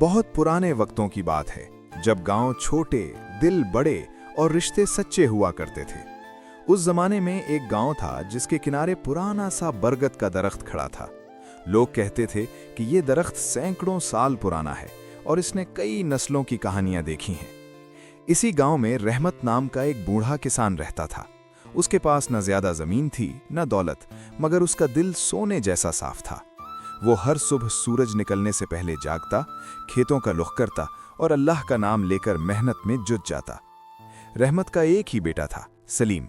बहुत पुराने वक्तों की बात है, जब गांव छोटे, दिल बड़े और रिश्ते सच्चे हुआ करते थे। उस जमाने में एक गांव था जिसके किनारे पुराना सा बरगद का दरख्त खड़ा था। लोग कहते थे कि ये दरख्त सैकड़ों साल पुराना है और इसने कई नस्लों की कहानियां देखी हैं। इसी गांव में रहमत नाम का एक बूढ़ा किसान रहता था। उसके पास न ज्यादा जमीन थी न दौलत, मगर उसका दिल सोने जैसा साफ था। वो हर सुबह सूरज निकलने से पहले जागता, खेतों का रुख करता और अल्लाह का नाम लेकर मेहनत में जुट जाता। रहमत का एक ही बेटा था, सलीम।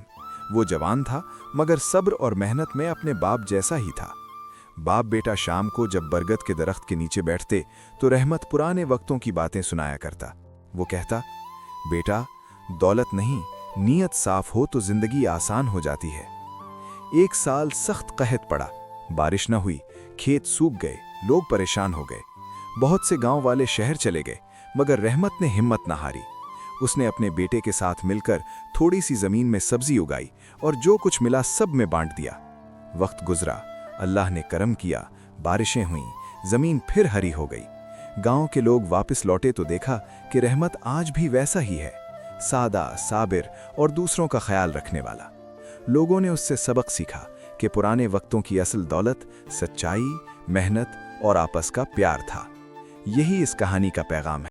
वो जवान था मगर सब्र और मेहनत में अपने बाप जैसा ही था। बाप बेटा शाम को जब बरगद के दरख्त के नीचे बैठते तो रहमत पुराने वक्तों की बातें सुनाया करता। वो कहता, बेटा, दौलत नहीं, नीयत साफ हो तो जिंदगी आसान हो जाती है। एक साल सख्त कहत पड़ा, बारिश न हुई, खेत सूख गए, लोग परेशान हो गए। बहुत से गांव वाले शहर चले गए, मगर रहमत ने हिम्मत न हारी। उसने अपने बेटे के साथ मिलकर थोड़ी सी जमीन में सब्जी उगाई और जो कुछ मिला सब में बांट दिया। वक्त गुजरा, अल्लाह ने करम किया, बारिशें हुईं, जमीन फिर हरी हो गई। गांव के लोग वापस लौटे तो देखा कि रहमत आज भी वैसा ही है, सादा, साबिर और दूसरों का ख्याल रखने वाला। लोगों ने उससे सबक सीखा कि पुराने वक्तों की असल दौलत सच्चाई, मेहनत और आपस का प्यार था। यही इस कहानी का पैगाम है।